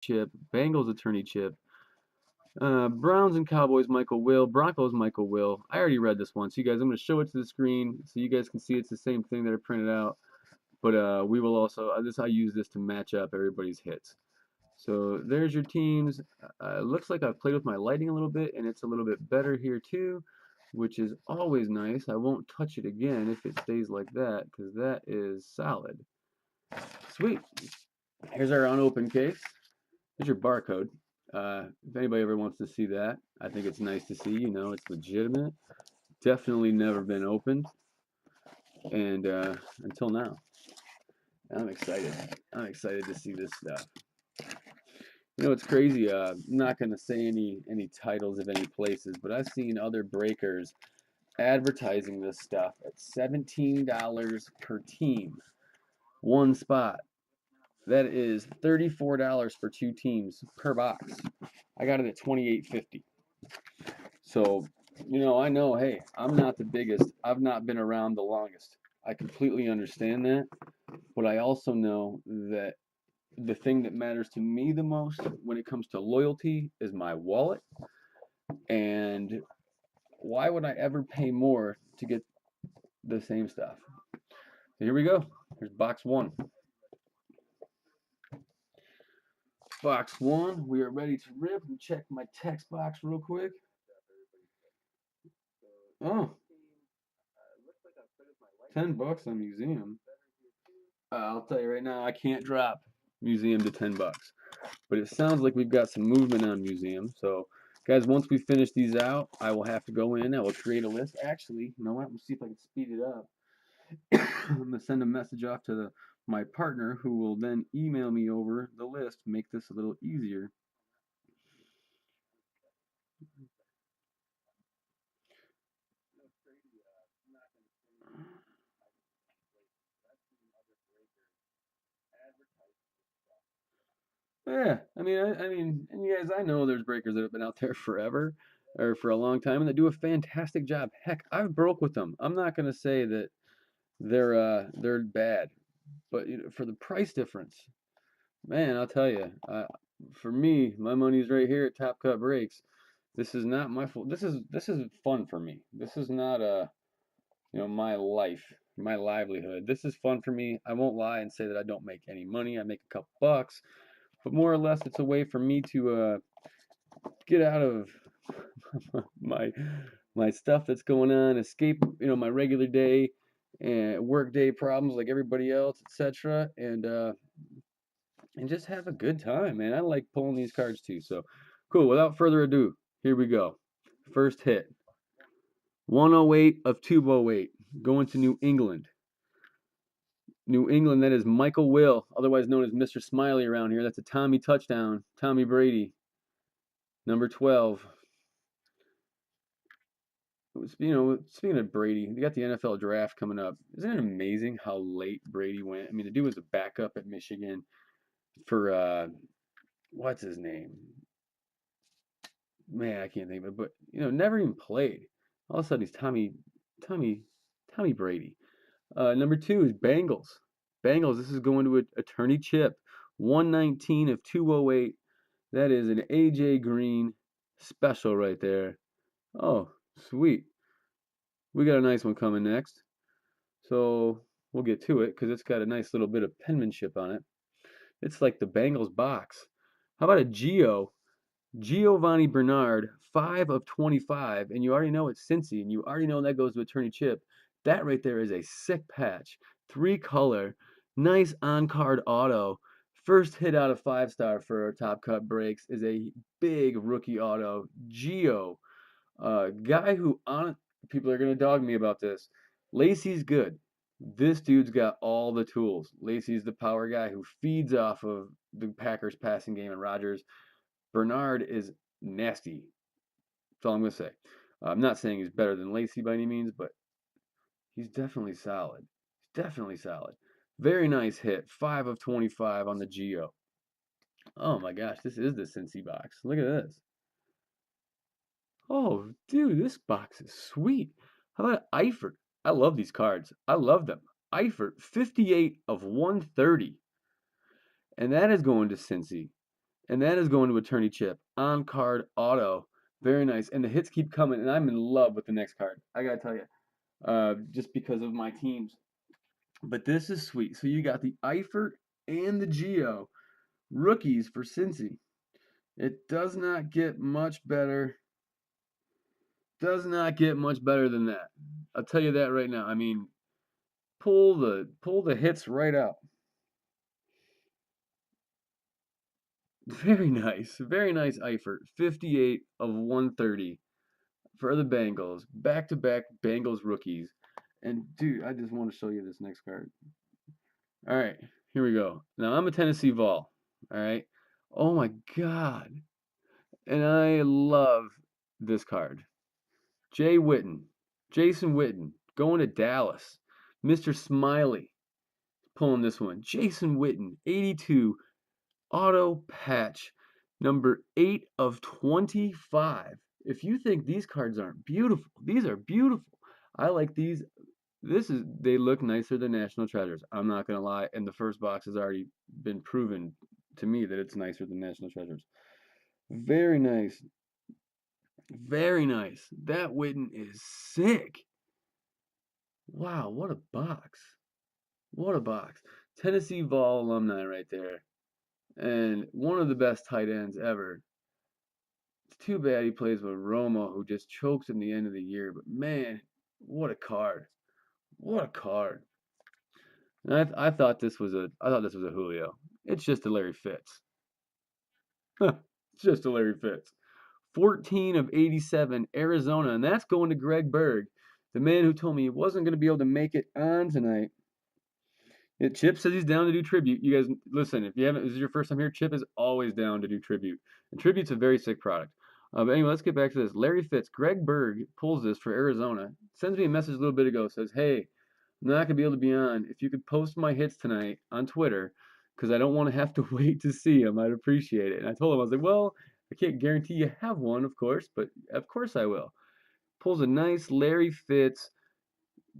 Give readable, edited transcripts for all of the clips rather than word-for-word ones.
chip. Bengals attorney chip. Browns and Cowboys Michael Will. Broncos Michael Will. I already read this one. So you guys, I'm going to show it to the screen so you guys can see it's the same thing that I printed out. But we will also, I use this to match up everybody's hits. So there's your teams. Looks like I've played with my lighting a little bit and it's a little bit better here too, which is always nice. I won't touch it again if it stays like that because that is solid. Sweet. Here's our unopened case. Here's your barcode. If anybody ever wants to see that, I think it's nice to see. You know, it's legitimate. Definitely never been opened. And until now, I'm excited. I'm excited to see this stuff. You know, it's crazy. I'm not gonna say any titles of any places, but I've seen other breakers advertising this stuff at $17 per team, one spot. That is $34 for two teams per box. I got it at $28.50. So, you know, I know, hey, I'm not the biggest. I've not been around the longest. I completely understand that, but I also know that the thing that matters to me the most when it comes to loyalty is my wallet. And why would I ever pay more to get the same stuff? So here we go. Here's box one. Box one, we are ready to rip. Let me check my text box real quick. Oh, $10 on museum. I'll tell you right now, I can't drop museum to $10. But it sounds like we've got some movement on museum. So, guys, once we finish these out, I will have to go in. I will create a list. Actually, you know what? Let's see if I can speed it up. I'm going to send a message off to my partner who will then email me over the list, make this a little easier. Yeah, I mean, and you guys, I know there's breakers that have been out there forever or for a long time and that do a fantastic job. Heck, I've broke with them. I'm not gonna say that they're bad, but you know, for the price difference, man, I'll tell you, for me, my money's right here at Top Cut Breaks. This is not my fault. This is fun for me. This is not my life, my livelihood. This is fun for me. I won't lie and say that I don't make any money. I make a couple bucks, but more or less, it's a way for me to get out of my my stuff that's going on, escape, my regular day and work day problems like everybody else, etc. And just have a good time, man. I like pulling these cards too. So cool. Without further ado, here we go. First hit. 108 of 208 going to New England. New England, that is Michael Will, otherwise known as Mr. Smiley around here. That's a Tommy touchdown. Tommy Brady, number 12. Speaking of Brady, you got the NFL draft coming up. Isn't it amazing how late Brady went? I mean, the dude was a backup at Michigan for what's his name? Man, I can't think of it, but never even played. All of a sudden, he's Tommy, Tommy Brady. Number two is Bengals. Bengals. This is going to Attorney Chip, 119 of 208. That is an AJ Green special right there. Oh, sweet. We got a nice one coming next. So we'll get to it because it's got a nice little bit of penmanship on it. It's like the Bengals box. How about a Giovanni Bernard, 5 of 25, and you already know it's Cincy, and you already know that goes to Attorney Chip. That right there is a sick patch. 3-color, nice on-card auto. First hit out of 5-star for our Top Cut Breaks is a big rookie auto. Gio, guy who people are gonna dog me about this. Lacey's good. This dude's got all the tools. Lacey's the power guy who feeds off of the Packers passing game and Rodgers. Bernard is nasty. That's all I'm gonna say. I'm not saying he's better than Lacey by any means, but he's definitely solid. He's definitely solid. Very nice hit. 5 of 25 on the Geo. Oh my gosh, this is the Cincy box. Look at this. Oh, dude, this box is sweet. How about Eifert? I love these cards. I love them. Eifert, 58 of 130. And that is going to Cincy. And that is going to Attorney Chip. On card auto. Very nice. And the hits keep coming, and I'm in love with the next card. I gotta tell you, just because of my teams. But this is sweet. So you got the Eifert and the Geo rookies for Cincy. It does not get much better. Does not get much better than that. I'll tell you that right now. I mean, pull the hits right out. Very nice. Very nice Eifert. 58 of 130 for the Bengals. Back-to-back Bengals rookies. And dude, I just want to show you this next card. All right, here we go. Now I'm a Tennessee Vol. All right. Oh my God. And I love this card. Jay Witten. Jason Witten going to Dallas. Mr. Smiley pulling this one. Jason Witten, 82 auto patch, number 8 of 25. If you think these cards aren't beautiful, these are beautiful. I like these. They look nicer than National Treasures. I'm not gonna lie, and the first box has already been proven to me that it's nicer than National Treasures. Very nice. Very nice. That Witten is sick. Wow, what a box. What a box. Tennessee Vol alumni right there. And one of the best tight ends ever. It's too bad he plays with Romo, who just chokes in the end of the year. But man, what a card. What a card. And I thought this was a Julio. It's just a Larry Fitz. It's just a Larry Fitz. 14 of 87, Arizona, and that's going to Greg Berg, the man who told me he wasn't going to be able to make it on tonight. Chip says he's down to do tribute. You guys, listen, if you haven't, this is your first time here, Chip is always down to do tribute. And tribute's a very sick product. But anyway, let's get back to this. Larry Fitz, Greg Berg pulls this for Arizona. Sends me a message a little bit ago. Says, hey, I'm not going to be able to be on. If you could post my hits tonight on Twitter, because I don't want to have to wait to see them, I'd appreciate it. And I told him, I was like, well, I can't guarantee you have one, of course, but of course I will. Pulls a nice Larry Fitz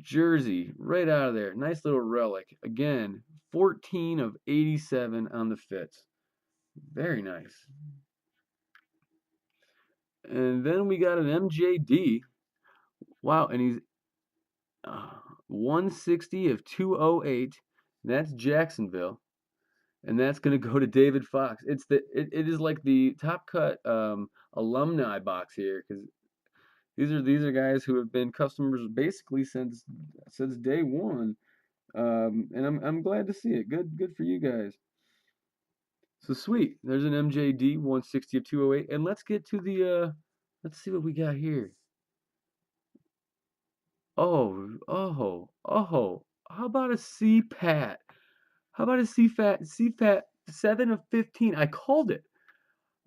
jersey right out of there. Nice little relic. Again, 14 of 87 on the Fitz. Very nice. And then we got an MJD. Wow, and he's 160 of 208. That's Jacksonville. And that's going to go to David Fox. It is like the Top Cut alumni box here, because these are guys who have been customers basically since day one. And I'm glad to see it. Good for you guys. So sweet. There's an MJD 160 of 208, and let's get to the let's see what we got here. Oh. How about a CPAT? How about a CPAT 7 of 15? I called it.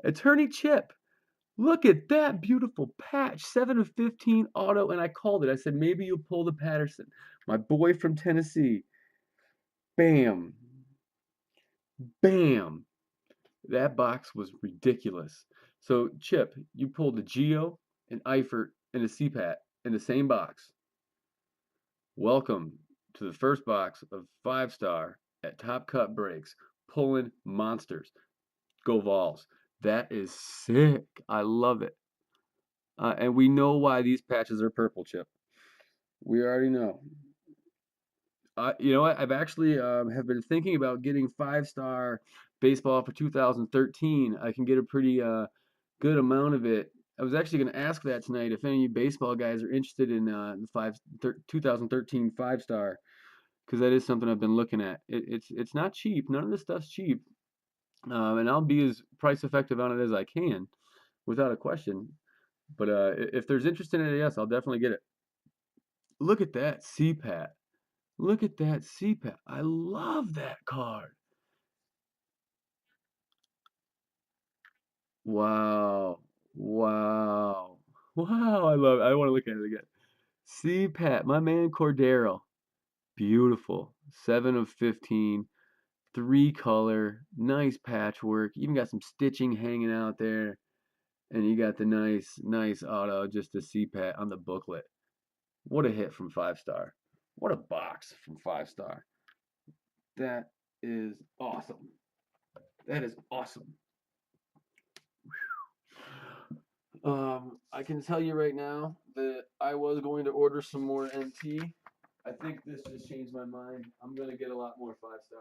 Attorney Chip. Look at that beautiful patch. 7 of 15 auto, and I called it. I said maybe you'll pull the Patterson. My boy from Tennessee. Bam. Bam. That box was ridiculous. So, Chip, you pulled the Geo, an Eifert, and a CPAT in the same box. Welcome to the first box of 5-star at Top Cut Breaks, pulling monsters. Go Vols. That is sick. I love it. And we know why these patches are purple, Chip. We already know. You know what? I've actually have been thinking about getting 5-star baseball for 2013. I can get a pretty good amount of it. I was actually going to ask that tonight if any of you baseball guys are interested in the 2013 5-star, because that is something I've been looking at. It's not cheap. None of this stuff's cheap, and I'll be as price effective on it as I can, without a question. But if there's interest in it, yes, I'll definitely get it. Look at that CPAT. Look at that CPAT. I love that card. Wow. Wow. Wow. I want to look at it again. CPAT, my man Cordero. Beautiful. 7 of 15. 3-color. Nice patchwork. Even got some stitching hanging out there. And you got the nice auto, just a CPAT on the booklet. What a hit from 5-star. What a box from 5-star. That is awesome. That is awesome. I can tell you right now that I was going to order some more NT. I think this just changed my mind. I'm going to get a lot more 5-star.